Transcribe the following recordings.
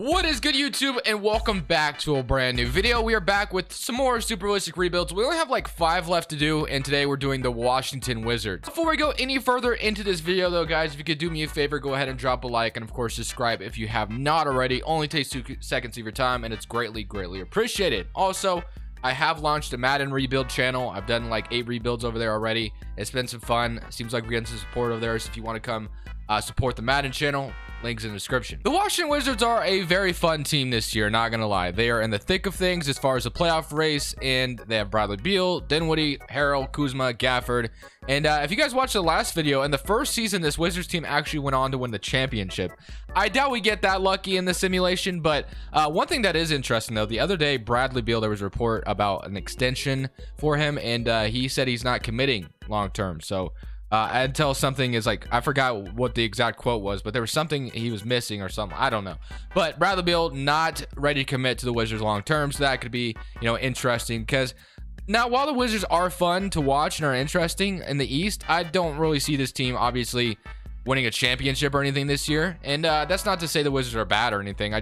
What is good, YouTube, and welcome back to a brand new video. We are back with some more super realistic rebuilds. We only have like 5 left to do, and today we're doing the Washington Wizards. Before we go any further into this video though, guys, if you could do me a favor, go ahead and drop a like, and of course subscribe if you have not already. Only takes 2 seconds of your time, and it's greatly appreciated. Also, I have launched a Madden rebuild channel. I've done like 8 rebuilds over there already. It's been some fun. Seems like we're getting some support over there, so if you want to come support the Madden channel, links in the description. The Washington Wizards are a very fun team this year, not gonna lie. They are in the thick of things as far as the playoff race, and they have Bradley Beal, Dinwiddie, Harrell, Kuzma, Gafford. And if you guys watched the last video, in the first season, this Wizards team actually went on to win the championship. I doubt we get that lucky in the simulation, but one thing that is interesting though, the other day, Bradley Beal, there was a report about an extension for him, and he said he's not committing long term. So until something is like, I forgot what the exact quote was, but there was something he was missing or something, I don't know. But Bradley Beal not ready to commit to the Wizards long term, so that could be, you know, interesting. Because now, while the Wizards are fun to watch and are interesting in the East, I don't really see this team obviously winning a championship or anything this year. And that's not to say the Wizards are bad or anything. I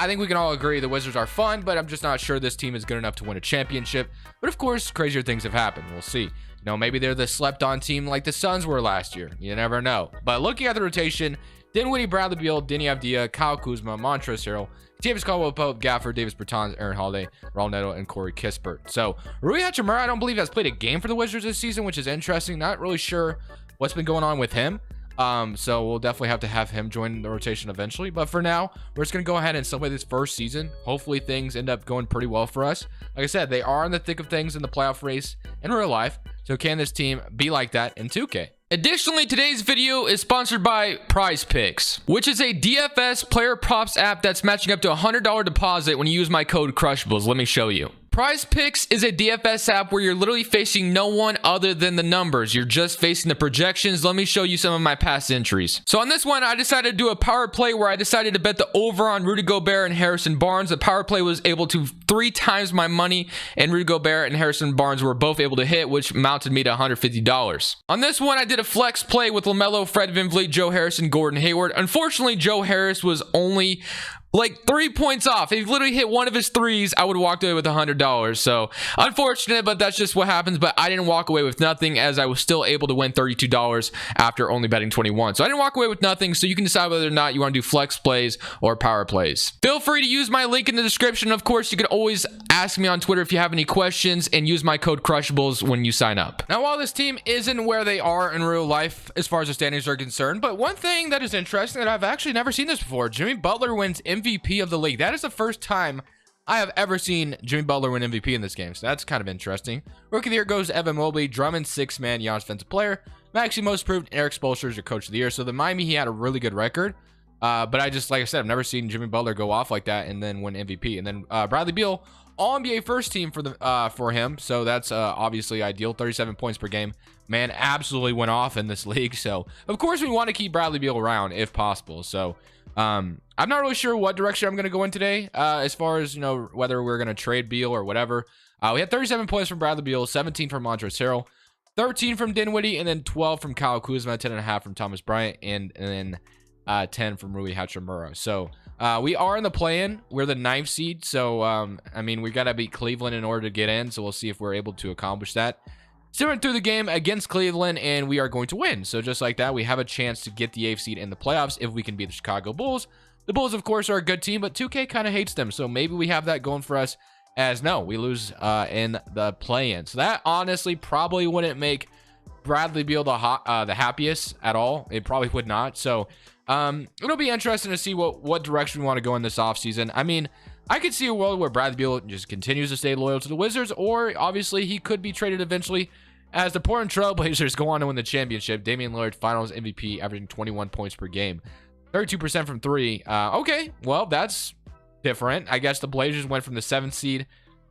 think we can all agree the Wizards are fun, but I'm just not sure this team is good enough to win a championship. But of course, crazier things have happened. We'll see. You know, maybe they're the slept-on team like the Suns were last year. You never know. But looking at the rotation, Dinwiddie, Bradley Beal, Deni Avdija, Kyle Kuzma, Montrezl Harrell, Davis Caldwell-Pope, Gafford, Davis Bertans, Aaron Holiday, Raul Neto, and Corey Kispert. So Rui Hachimura, I don't believe has played a game for the Wizards this season, which is interesting. Not really sure what's been going on with him. So we'll definitely have to have him join the rotation eventually. But for now, we're just going to go ahead and celebrate this first season. Hopefully things end up going pretty well for us. Like I said, they are in the thick of things in the playoff race in real life. So can this team be like that in 2K? Additionally, today's video is sponsored by Prize Picks, which is a DFS player props app that's matching up to a $100 deposit when you use my code Crushables. Let me show you. Prize Picks is a DFS app where you're literally facing no one other than the numbers. You're just facing the projections. Let me show you some of my past entries. So on this one, I decided to do a power play where I decided to bet the over on Rudy Gobert and Harrison Barnes. The power play was able to 3 times my money, and Rudy Gobert and Harrison Barnes were both able to hit, which mounted me to $150. On this one, I did a flex play with LaMelo, Fred VanVleet, Joe Harrison, Gordon Hayward. Unfortunately, Joe Harris was only like 3 points off. If he literally hit one of his threes, I would have walked away with $100. So unfortunate, but that's just what happens. But I didn't walk away with nothing, as I was still able to win $32 after only betting 21. So I didn't walk away with nothing. So you can decide whether or not you want to do flex plays or power plays. Feel free to use my link in the description. Of course, you can always ask me on Twitter if you have any questions, and use my code Crushables when you sign up. Now, while this team isn't where they are in real life as far as the standings are concerned, but one thing that is interesting that I've actually never seen this before, Jimmy Butler wins MVP of the league. That is the first time I have ever seen Jimmy Butler win MVP in this game, so that's kind of interesting. Rookie of the year goes Evan Mobley, Drummond 6th man, Giannis defensive player, Maxey most improved, Eric Spoelstra is your coach of the year. So the Miami, he had a really good record, but I just, like I said, I've never seen Jimmy Butler go off like that and then win MVP. And then Bradley Beal, all NBA first team for him, so that's obviously ideal. 37 points per game. Man absolutely went off in this league. So of course we want to keep Bradley Beal around if possible. So I'm not really sure what direction I'm going to go in today, as far as, you know, whether we're going to trade Beal or whatever. We had 37 points from Bradley Beal, 17 from Montrezl Harrell, 13 from Dinwiddie, and then 12 from Kyle Kuzma, 10.5 from Thomas Bryant, and then 10 from Rui Hachimura. So we are in the play-in. We're the 9th seed. So I mean, we got to beat Cleveland in order to get in. So we'll see if we're able to accomplish that. Still went through the game against Cleveland, and we are going to win. So just like that, we have a chance to get the 8th seed in the playoffs if we can beat the Chicago Bulls. The Bulls, of course, are a good team, but 2K kind of hates them. So maybe we have that going for us, as no, we lose in the play-in. So that honestly probably wouldn't make Bradley Beal the happiest at all. It probably would not. So it'll be interesting to see what direction we want to go in this offseason. I mean, I could see a world where Bradley Beal just continues to stay loyal to the Wizards, or obviously he could be traded eventually as the Portland Trail Blazers go on to win the championship. Damian Lillard, Finals MVP, averaging 21 points per game, 32% from 3. Okay, well, that's different. I guess the Blazers went from the 7th seed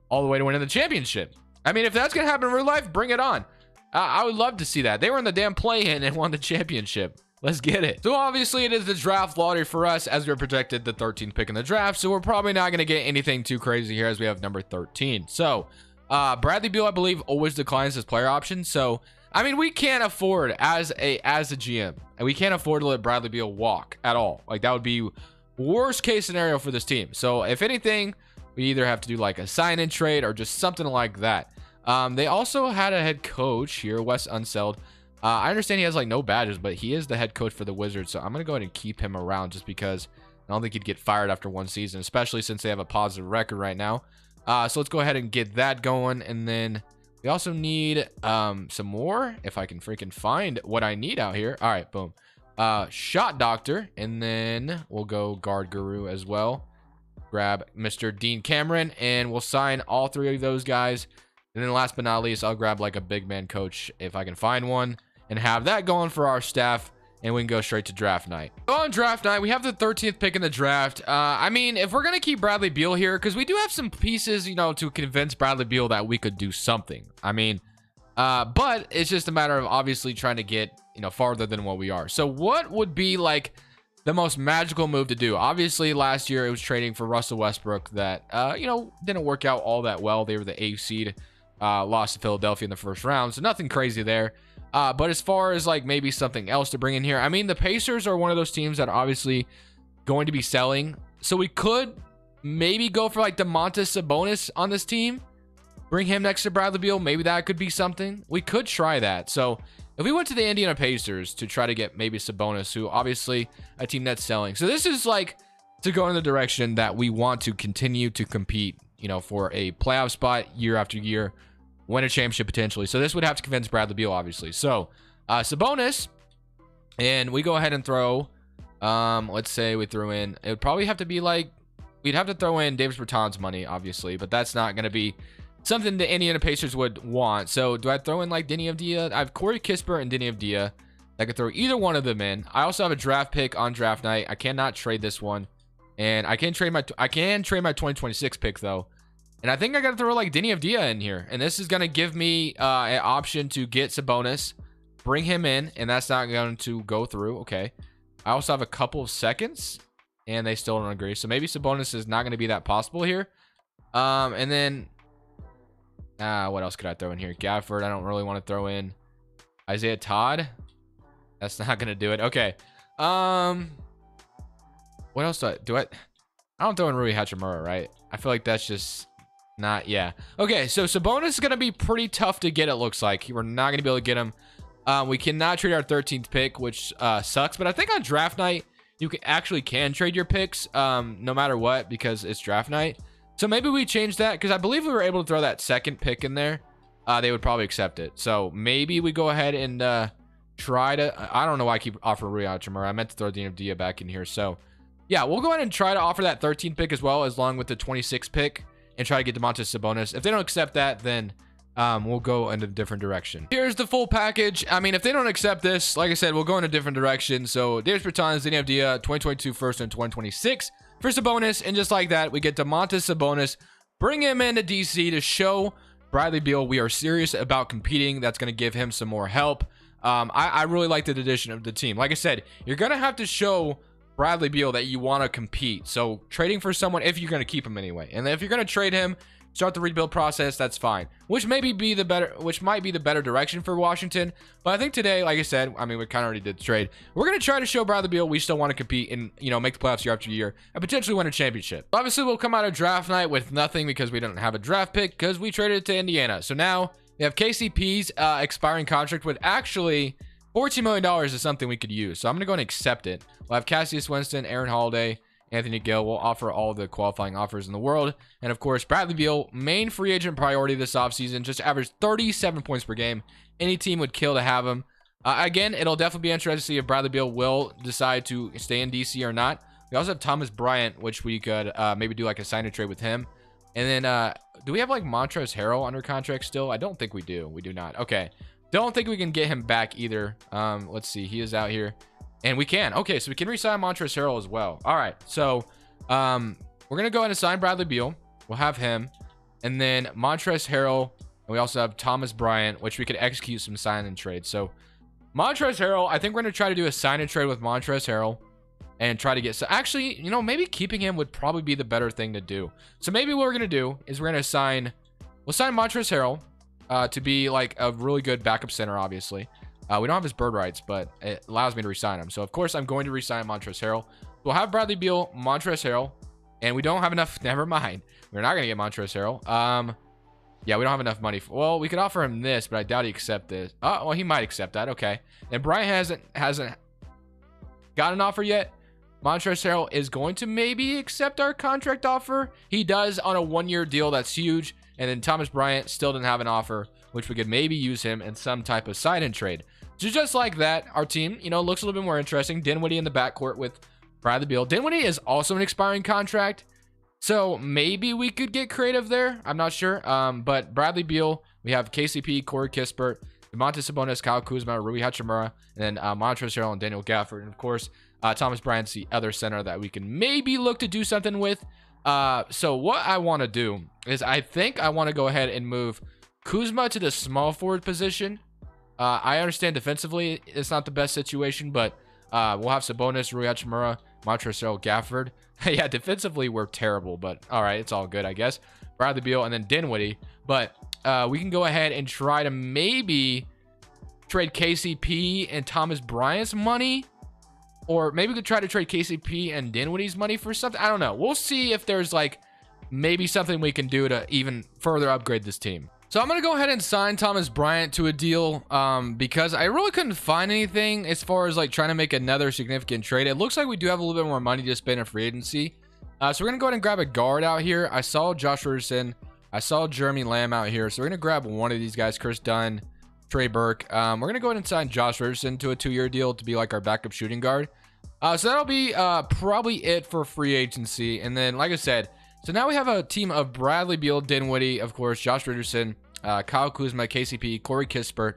all the way to winning the championship. I mean, if that's going to happen in real life, bring it on. I would love to see that. They were in the damn play-in and won the championship. Let's get it. So obviously it is the draft lottery for us, as we were projected the 13th pick in the draft. So we're probably not going to get anything too crazy here, as we have number 13. So Bradley Beal, I believe, always declines his player option. So I mean, we can't afford as a GM, and we can't afford to let Bradley Beal walk at all. Like, that would be worst case scenario for this team. So if anything, we either have to do like a sign and trade or just something like that. They also had a head coach here, Wes Unseld. I understand he has like no badges, but he is the head coach for the Wizards. So I'm going to go ahead and keep him around just because I don't think he'd get fired after one season, especially since they have a positive record right now. So let's go ahead and get that going. And then we also need some more, if I can freaking find what I need out here. All right, boom. Shot doctor. And then we'll go guard guru as well. Grab Mr. Dean Cameron, and we'll sign all three of those guys. And then last but not least, I'll grab like a big man coach if I can find one and have that going for our staff. And we can go straight to draft night. On draft night, we have the 13th pick in the draft. I mean, if we're going to keep Bradley Beal here, because we do have some pieces, you know, to convince Bradley Beal that we could do something. I mean, but it's just a matter of obviously trying to get, you know, farther than what we are. So what would be like the most magical move to do? Obviously, last year it was trading for Russell Westbrook that, you know, didn't work out all that well. They were the 8th seed, lost to Philadelphia in the first round. So nothing crazy there. But as far as like maybe something else to bring in here, I mean, the Pacers are one of those teams that are obviously going to be selling. So we could maybe go for like Domantas Sabonis on this team, bring him next to Bradley Beal. Maybe that could be something. We could try that. So if we went to the Indiana Pacers to try to get maybe Sabonis, who obviously a team that's selling. So this is like to go in the direction that we want to continue to compete, you know, for a playoff spot year after year, win a championship potentially. So this would have to convince Bradley Beal, obviously. So Sabonis, and we go ahead and throw, let's say we threw in, it would probably have to be like, we'd have to throw in Davis Bertans money, obviously, but that's not going to be something the Indiana Pacers would want. So do I throw in like Denny Avdia? I have Corey Kispert and Denny Avdia. I could throw either one of them in. I also have a draft pick on draft night. I cannot trade this one, and I can trade my 2026 pick though. And I think I got to throw like Denny Avdia in here. And this is going to give me an option to get Sabonis, bring him in, and that's not going to go through. Okay. I also have a couple of seconds, and they still don't agree. So maybe Sabonis is not going to be that possible here. And then, what else could I throw in here? Gafford, I don't really want to throw in. Isaiah Todd. That's not going to do it. Okay. What else do I don't throw in Rui Hachimura, right? I feel like that's just... not, yeah. Okay, so Sabonis is going to be pretty tough to get, it looks like. We're not going to be able to get him. We cannot trade our 13th pick, which sucks. But I think on draft night, you can trade your picks no matter what, because it's draft night. So maybe we change that, because I believe we were able to throw that second pick in there. They would probably accept it. So maybe we go ahead and try to... I don't know why I keep offering Rui Hachimura. I meant to throw Dina Dia back in here. So, yeah, we'll go ahead and try to offer that 13th pick as well, as long with the 26th pick. And try to get Domantas Sabonis. If they don't accept that, then we'll go in a different direction. Here's the full package. I mean, if they don't accept this, like I said, we'll go in a different direction. So Davis Bertans, Denny Avdia, 2022 first and 2026 for Sabonis. And just like that, we get Domantas Sabonis. Bring him into DC to show Bradley Beal we are serious about competing. That's going to give him some more help. I really like the addition of the team. Like I said, you're going to have to show Bradley Beal that you want to compete. So trading for someone, if you're going to keep him anyway, and if you're going to trade him, start the rebuild process, that's fine. Which might be the better direction for Washington. But I think today, like I said, I mean, we kind of already did the trade. We're going to try to show Bradley Beal we still want to compete and, you know, make the playoffs year after year and potentially win a championship. Obviously, we'll come out of draft night with nothing because we don't have a draft pick because we traded it to Indiana. So now we have KCP's expiring contract with actually $14 million is something we could use. So I'm going to go and accept it. We'll have Cassius Winston, Aaron Holiday, Anthony Gill. Will offer all the qualifying offers in the world. And of course, Bradley Beal, main free agent priority this offseason, just averaged 37 points per game. Any team would kill to have him. Again, it'll definitely be interesting to see if Bradley Beal will decide to stay in DC or not. We also have Thomas Bryant, which we could maybe do like a sign and trade with him. And then, do we have like Montrezl Harrell under contract still? I don't think we do. We do not. Okay. Don't think we can get him back either. Let's see. He is out here. And we can. Okay, so we can re-sign Montrezl Harrell as well. All right. So, we're going to go ahead and sign Bradley Beal. We'll have him. And then Montrezl Harrell. And we also have Thomas Bryant, which we could execute some sign and trade. So, Montrezl Harrell, I think we're going to try to do a sign and trade with Montrezl Harrell. And try to get... So, actually, you know, maybe keeping him would probably be the better thing to do. So, maybe what we're going to do is we're going to sign... We'll sign Montrezl Harrell. To be like a really good backup center, obviously. We don't have his bird rights, but it allows me to resign him. So, of course, I'm going to resign Montrezl Harrell. We'll have Bradley Beal, Montrezl Harrell, and we don't have enough. Never mind. We're not gonna get Montrezl Harrell. Yeah, we don't have enough money. Well, we could offer him this, but I doubt he accept this. Oh, well, he might accept that. Okay. And Brian hasn't got an offer yet. Montrezl Harrell is going to maybe accept our contract offer. He does on a 1-year deal. That's huge. And then Thomas Bryant still didn't have an offer, which we could maybe use him in some type of sign-in trade. So just like that, our team, looks a little bit more interesting. Dinwiddie in the backcourt with Bradley Beal. Dinwiddie is also an expiring contract, so maybe we could get creative there. I'm not sure. But Bradley Beal, we have KCP, Corey Kispert, Domantas Sabonis, Kyle Kuzma, Rui Hachimura, and then Montrezl Harrell and Daniel Gafford. And of course, Thomas Bryant's the other center that we can maybe look to do something with. So what I want to do is I think I want to go ahead and move Kuzma to the small forward position. I understand defensively it's not the best situation, but we'll have Sabonis, Rui Hachimura, Montrezl Gafford. Yeah, defensively we're terrible, but all right, it's all good, I guess. Bradley Beal and then Dinwiddie. But we can go ahead and try to maybe trade KCP and Thomas Bryant's money. Or maybe we could try to trade KCP and Dinwiddie's money for something. I don't know. We'll see if there's like maybe something we can do to even further upgrade this team. So I'm going to go ahead and sign Thomas Bryant to a deal because I really couldn't find anything as far as like trying to make another significant trade. It looks like we do have a little bit more money to spend in free agency. So we're going to go ahead and grab a guard out here. I saw Josh Richardson. I saw Jeremy Lamb out here. So we're going to grab one of these guys, Chris Dunn, Trey Burke. We're going to go ahead and sign Josh Richardson to a 2-year deal to be like our backup shooting guard. So that'll be probably it for free agency. And then, like I said, so now we have a team of Bradley Beal, Dinwiddie, of course, Josh Richardson, Kyle Kuzma, KCP, Corey Kispert,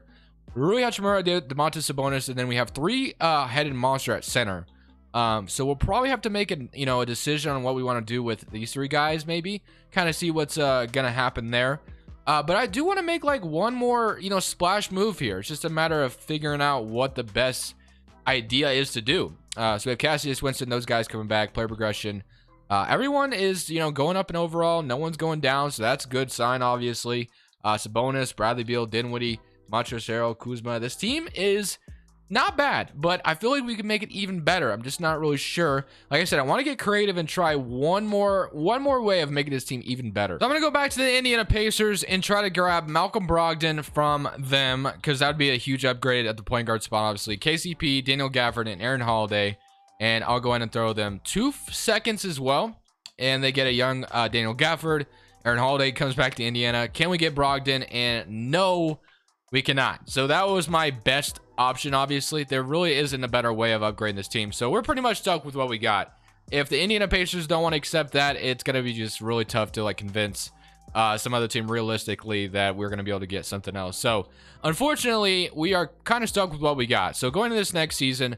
Rui Hachimura, Domantas Sabonis, and then we have 3-headed monster at center. So we'll probably have to make a decision on what we want to do with these 3 guys, maybe kind of see what's gonna happen there. But I do want to make like one more splash move here. It's just a matter of figuring out what the best idea is to do. So we have Cassius Winston, those guys coming back, player progression. Everyone is going up in overall. No one's going down, so that's a good sign, obviously. Sabonis, Bradley Beal, Dinwiddie, Montrezl Harrell, Kuzma. This team is not bad, but I feel like we can make it even better. I'm just not really sure. Like I said, I want to get creative and try one more way of making this team even better. So I'm going to go back to the Indiana Pacers and try to grab Malcolm Brogdon from them because that would be a huge upgrade at the point guard spot, obviously. KCP, Daniel Gafford, and Aaron Holiday. And I'll go ahead and throw them 2 seconds as well. And they get a young Daniel Gafford. Aaron Holiday comes back to Indiana. Can we get Brogdon? And no, we cannot. So that was my best option, obviously. There really isn't a better way of upgrading this team. So we're pretty much stuck with what we got. If the Indiana Pacers don't want to accept that, it's going to be just really tough to like convince some other team realistically that we're going to be able to get something else. So unfortunately, we are kind of stuck with what we got. So going to this next season,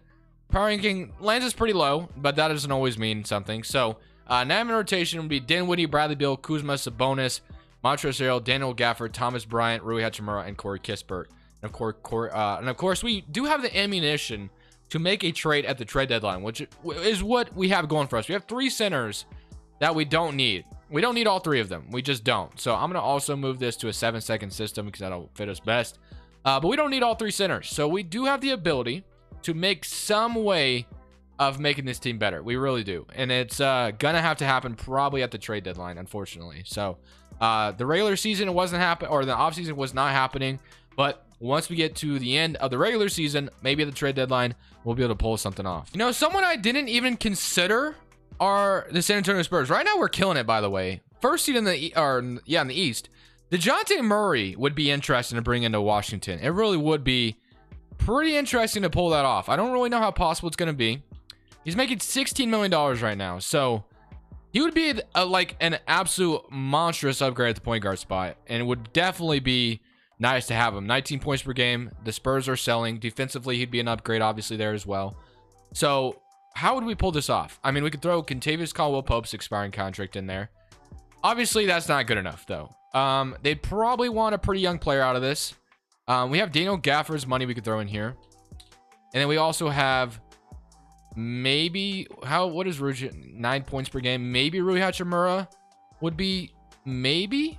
power ranking lands is pretty low, but that doesn't always mean something. So now in rotation would be Dinwiddie, Bradley Beal, Kuzma, Sabonis, Montrezl Harrell, Daniel Gafford, Thomas Bryant, Rui Hachimura, and Corey Kispert. And of course, we do have the ammunition to make a trade at the trade deadline, which is what we have going for us. We have 3 centers that we don't need. We don't need all 3 of them. We just don't. So I'm going to also move this to a 7-second system because that'll fit us best. But we don't need all 3 centers. So we do have the ability to make some way of making this team better. We really do. And it's going to have to happen probably at the trade deadline, unfortunately. So the regular season, it wasn't happening, or the offseason was not happening. But once we get to the end of the regular season, maybe at the trade deadline, we'll be able to pull something off. Someone I didn't even consider are the San Antonio Spurs. Right now, we're killing it, by the way. First seed in the East. DeJounte Murray would be interesting to bring into Washington. It really would be pretty interesting to pull that off. I don't really know how possible it's going to be. He's making $16 million right now. So he would be like an absolute monstrous upgrade at the point guard spot. And it would definitely be nice to have him. 19 points per game. The Spurs are selling. Defensively, he'd be an upgrade, obviously, there as well. So how would we pull this off? I mean, we could throw Kentavious Caldwell-Pope's expiring contract in there. Obviously, that's not good enough, though. They'd probably want a pretty young player out of this. We have Daniel Gafford's money we could throw in here. And then we also have maybe, what is Rui, 9 points per game? Maybe Rui Hachimura would be, maybe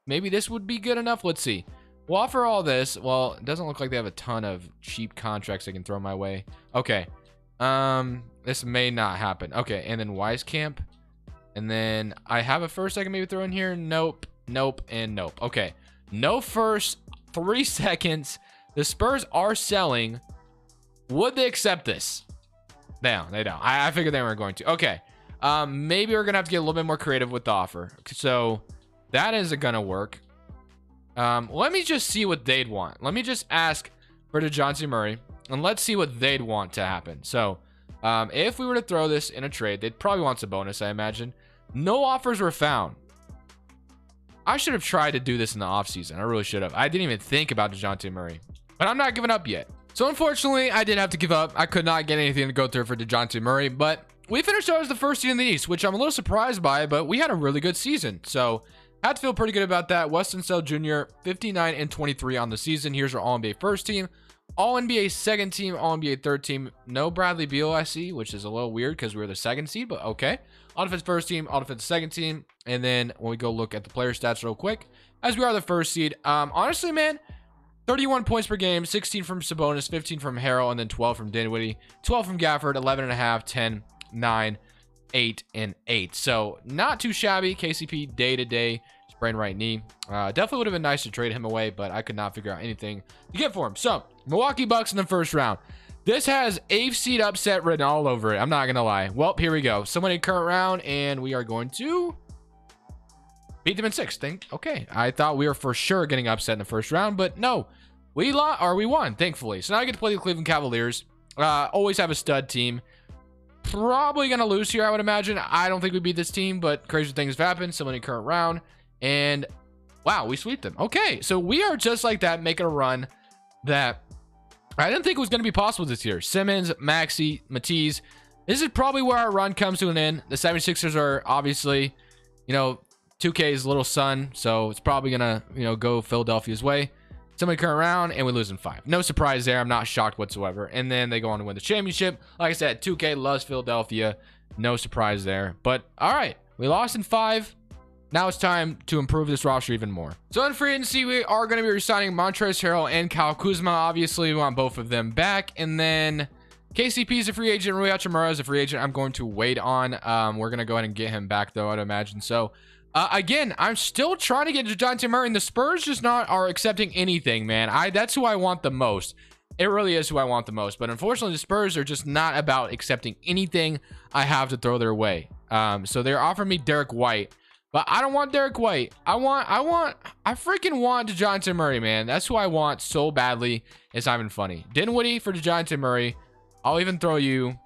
this would be good enough. Let's see. We'll offer all this. Well, it doesn't look like they have a ton of cheap contracts they can throw my way. Okay. This may not happen. Okay, and then Wisecamp. And then I have a first I can maybe throw in here. Nope, nope, and nope. Okay, no first, 3 seconds. The Spurs are selling. Would they accept this? No, they don't. I figured they weren't going to. Okay, maybe we're gonna have to get a little bit more creative with the offer. So that isn't gonna work. Let me just see what they'd want. Let me just ask for DeJounte Murray, and let's see what they'd want to happen. So if we were to throw this in a trade, they'd probably want some bonus, I imagine. No offers were found. I should have tried to do this in the offseason. I really should have. I didn't even think about DeJounte Murray, but I'm not giving up yet. So unfortunately, I did have to give up. I could not get anything to go through for DeJounte Murray, but we finished out as the first seed in the East, which I'm a little surprised by, but we had a really good season. So had to feel pretty good about that. Weston Sell Jr., 59 and 23 on the season. Here's our All-NBA first team. All-NBA second team, All-NBA third team. No Bradley Beal, I see, which is a little weird because we were the second seed, but okay. All-Defense first team, All-Defense second team. And then when we go look at the player stats real quick, as we are the first seed, honestly, man, 31 points per game, 16 from Sabonis, 15 from Harrell, and then 12 from Dinwiddie, 12 from Gafford, 11.5, 10, 9, 8, and 8. So not too shabby. KCP day-to-day. Sprained right knee. Definitely would have been nice to trade him away, but I could not figure out anything to get for him. So, Milwaukee Bucks in the first round. This has 8th seed upset written all over it. I'm not going to lie. Well, here we go. Someone in current round, and we are going to beat them in 6th. Okay, I thought we were for sure getting upset in the first round, but no. We won, thankfully. So now I get to play the Cleveland Cavaliers. Always have a stud team. Probably going to lose here, I would imagine. I don't think we beat this team, but crazy things have happened. Someone in current round. And wow, we sweep them. Okay, so we are just like that, making a run that I didn't think was going to be possible this year. Simmons, Maxey, Matisse. This is probably where our run comes to an end. The 76ers are obviously, 2K's little son, so it's probably going to, go Philadelphia's way. Somebody current round, and we lose in 5. No surprise there. I'm not shocked whatsoever. And then they go on to win the championship. Like I said, 2K loves Philadelphia. No surprise there. But all right, we lost in 5. Now it's time to improve this roster even more. So in free agency, we are going to be re-signing Montrezl Harrell and Kyle Kuzma. Obviously, we want both of them back. And then KCP is a free agent. Rui Hachimura is a free agent. I'm going to wait on. We're going to go ahead and get him back, though, I'd imagine. So, again, I'm still trying to get DeJounte Murray, and the Spurs just are accepting anything, man. That's who I want the most. It really is who I want the most. But unfortunately, the Spurs are just not about accepting anything I have to throw their way. So they're offering me Derek White. But I don't want Derek White. I freaking want DeJounte Murray, man. That's who I want so badly. It's not even funny. Dinwiddie for DeJounte Murray. I'll even throw you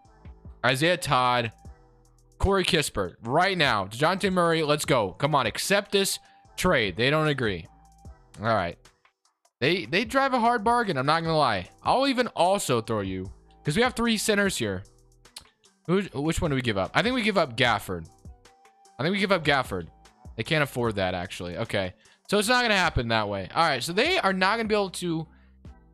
Isaiah Todd, Corey Kispert right now. DeJounte Murray, let's go. Come on, accept this trade. They don't agree. All right. They drive a hard bargain. I'm not going to lie. I'll even also throw you, because we have 3 centers here. Which one do we give up? I think we give up Gafford. They can't afford that, actually. Okay. So it's not going to happen that way. All right. So they are not going to be able to.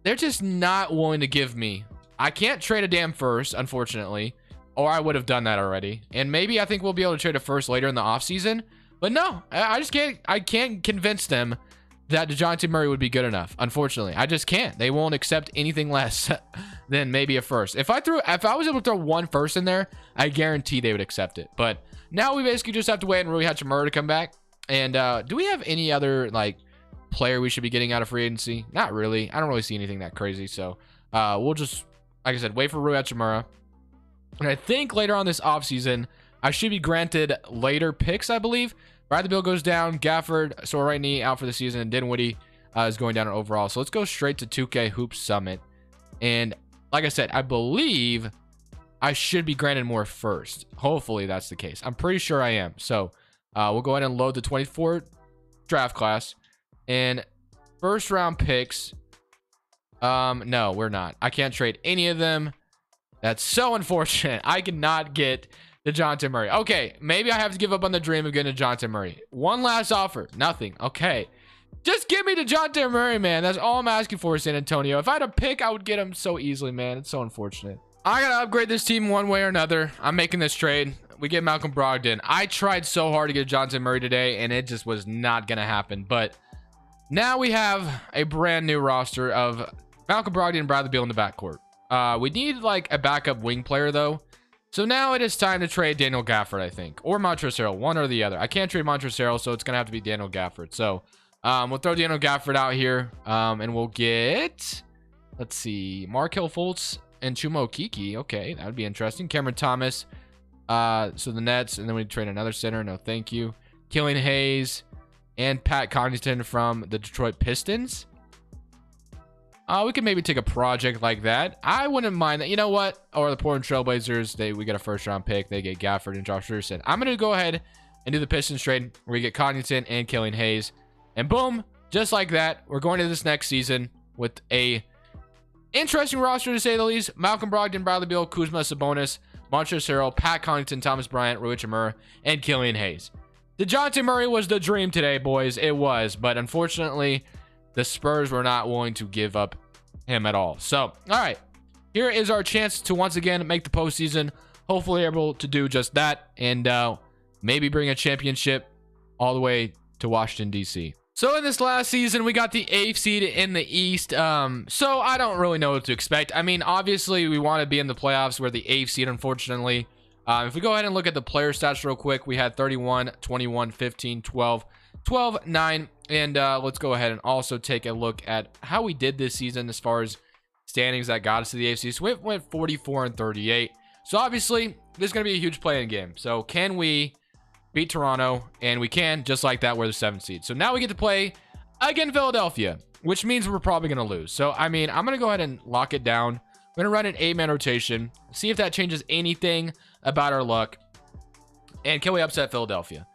They're just not willing to give me. I can't trade a damn first, unfortunately. Or I would have done that already. And maybe I think we'll be able to trade a first later in the offseason. But no, I just can't. I can't convince them that DeJounte Murray would be good enough. Unfortunately, I just can't. They won't accept anything less than maybe a first. If I was able to throw 1 first in there, I guarantee they would accept it. But now we basically just have to wait on Rui Hachimura to come back. And do we have any other player we should be getting out of free agency? Not really. I don't really see anything that crazy. So we'll just, like I said, wait for Rui Hachimura. And I think later on this offseason, I should be granted later picks, I believe. Bradley Beal goes down. Gafford, sore right knee, out for the season. And Dinwiddie is going down overall. So let's go straight to 2K Hoops Summit. And like I said, I believe I should be granted more first. Hopefully that's the case. I'm pretty sure I am. So we'll go ahead and load the 24 draft class. And first round picks. No, we're not. I can't trade any of them. That's so unfortunate. I cannot get DeJounte Murray. Okay, maybe I have to give up on the dream of getting DeJounte Murray. One last offer. Nothing. Okay. Just give me DeJounte Murray, man. That's all I'm asking for, San Antonio. If I had a pick, I would get him so easily, man. It's so unfortunate. I got to upgrade this team one way or another. I'm making this trade. We get Malcolm Brogdon. I tried so hard to get DeJounte Murray today, and it just was not going to happen. But now we have a brand new roster of Malcolm Brogdon and Bradley Beal in the backcourt. We need like a backup wing player though. So now it is time to trade Daniel Gafford, I think, or Montrezl Harrell, one or the other. I can't trade Montrezl Harrell, so it's gonna have to be Daniel Gafford. So we'll throw Daniel Gafford out here, and we'll get, let's see, Markelle Fultz and Chuma Okeke. Okay, that would be interesting. Cameron Thomas. So the Nets, and then we trade another center. No, thank you. Killian Hayes and Pat Connaughton from the Detroit Pistons. We could maybe take a project like that. I wouldn't mind that. You know what? Or the Portland Trailblazers, we get a first-round pick. They get Gafford and Josh Richardson. I'm going to go ahead and do the Pistons trade where we get Connaughton and Killian Hayes. And boom, just like that, we're going to this next season with a interesting roster, to say the least. Malcolm Brogdon, Bradley Beal, Kuzma, Sabonis, Montrezl Harrell, Pat Connaughton, Thomas Bryant, Rui Hachimura, and Killian Hayes. DeJounte Murray was the dream today, boys. It was. But unfortunately, the Spurs were not willing to give up him at all. So, all right. Here is our chance to once again make the postseason. Hopefully able to do just that. And maybe bring a championship all the way to Washington, D.C. So in this last season, we got the 8th seed in the East. So I don't really know what to expect. I mean, obviously, we want to be in the playoffs. We're the 8th seed, unfortunately. If we go ahead and look at the player stats real quick, we had 31, 21, 15, 12, 12, 9. And let's go ahead and also take a look at how we did this season as far as standings that got us to the AFC. So we went 44 and 38. So obviously, this is going to be a huge play-in game. So can we beat Toronto? And we can, just like that, we're the 7th seed. So now we get to play against Philadelphia, which means we're probably going to lose. So, I mean, I'm going to go ahead and lock it down. I'm going to run an 8-man rotation, see if that changes anything about our luck. And can we upset Philadelphia?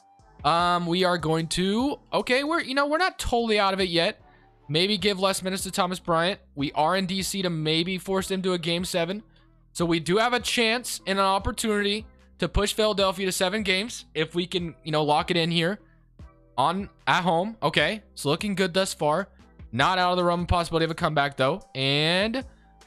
We are going to, okay, we're not totally out of it yet. Maybe give less minutes to Thomas Bryant. We are in DC to maybe force them to a game 7. So we do have a chance and an opportunity to push Philadelphia to 7 games if we can, lock it in here at home. Okay, it's looking good thus far. Not out of the realm of possibility of a comeback though. And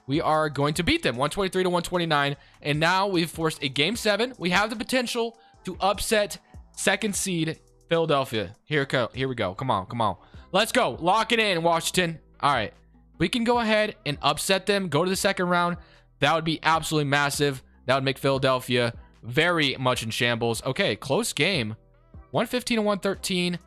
we are going to beat them 123 to 129. And now we've forced a game 7. We have the potential to upset 2nd seed Philadelphia. Here we go. Come on. Let's go. Lock it in, Washington. All right. We can go ahead and upset them, go to the 2nd round. That would be absolutely massive. That would make Philadelphia very much in shambles. Okay, close game. 115 to 113.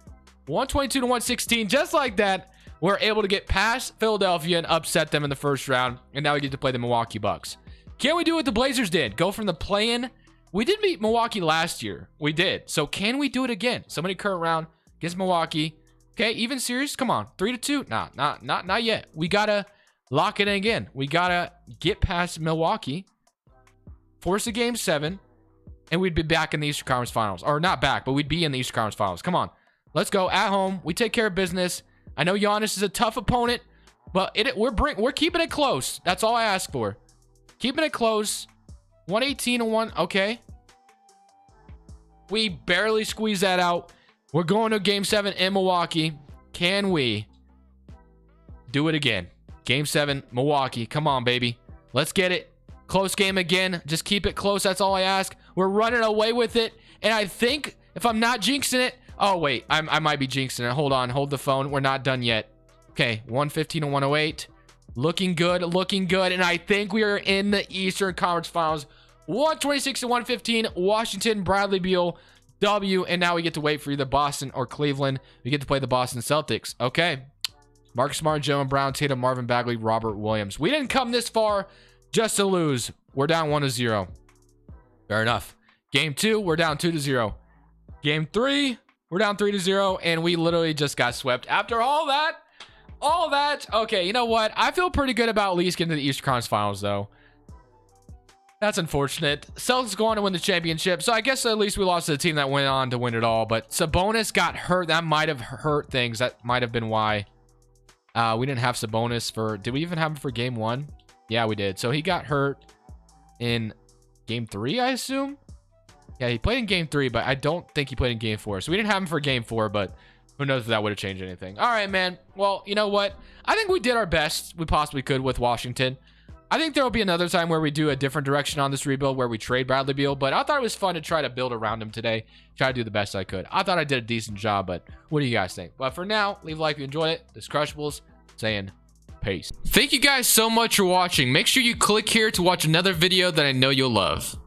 122 to 116. Just like that, we're able to get past Philadelphia and upset them in the 1st round. And now we get to play the Milwaukee Bucks. Can we do what the Blazers did? Go from the play-in. We did beat Milwaukee last year. We did. So can we do it again? Somebody current round against Milwaukee. Okay, even series. Come on. 3-2. Nah, not yet. We gotta lock it in again. We gotta get past Milwaukee, force a game 7, and we'd be back in the Eastern Conference Finals. Or not back, but we'd be in the Eastern Conference Finals. Come on. Let's go. At home. We take care of business. I know Giannis is a tough opponent, but we're keeping it close. That's all I ask for. Keeping it close. 118 to 1. Okay. We barely squeeze that out. We're going to game 7 in Milwaukee. Can we do it again? Game 7, Milwaukee. Come on, baby. Let's get it. Close game again. Just keep it close. That's all I ask. We're running away with it. And I think if I'm not jinxing it. Oh, wait. I might be jinxing it. Hold on. Hold the phone. We're not done yet. Okay. 115 to 108. Looking good. Looking good. And I think we are in the Eastern Conference Finals. 126 to 115. Washington, Bradley Beal, W. And now we get to wait for either Boston or Cleveland. We get to play the Boston Celtics. Okay. Marcus Smart, Jalen Brown, Tatum, Marvin Bagley, Robert Williams. We didn't come this far just to lose. We're down 1-0. Fair enough. Game 2, we're down 2-0. Game 3, we're down 3-0. And we literally just got swept. After all that. Okay, you know what? I feel pretty good about at least getting to the Eastern Conference Finals, though. That's unfortunate. Celtics go on to win the championship. So I guess at least we lost to the team that went on to win it all. But Sabonis got hurt. That might have hurt things. That might have been why. We didn't have Sabonis for... Did we even have him for game 1? Yeah, we did. So he got hurt in game 3, I assume. Yeah, he played in game 3, but I don't think he played in game 4. So we didn't have him for game 4, but who knows if that would have changed anything. All right, man. Well, you know what? I think we did our best we possibly could with Washington. I think there will be another time where we do a different direction on this rebuild where we trade Bradley Beal, but I thought it was fun to try to build around him today. Try to do the best I could. I thought I did a decent job, but what do you guys think? But for now, leave a like if you enjoyed it. This is Crushables saying Peace. Thank you guys so much for watching. Make sure you click here to watch another video that I know you'll love.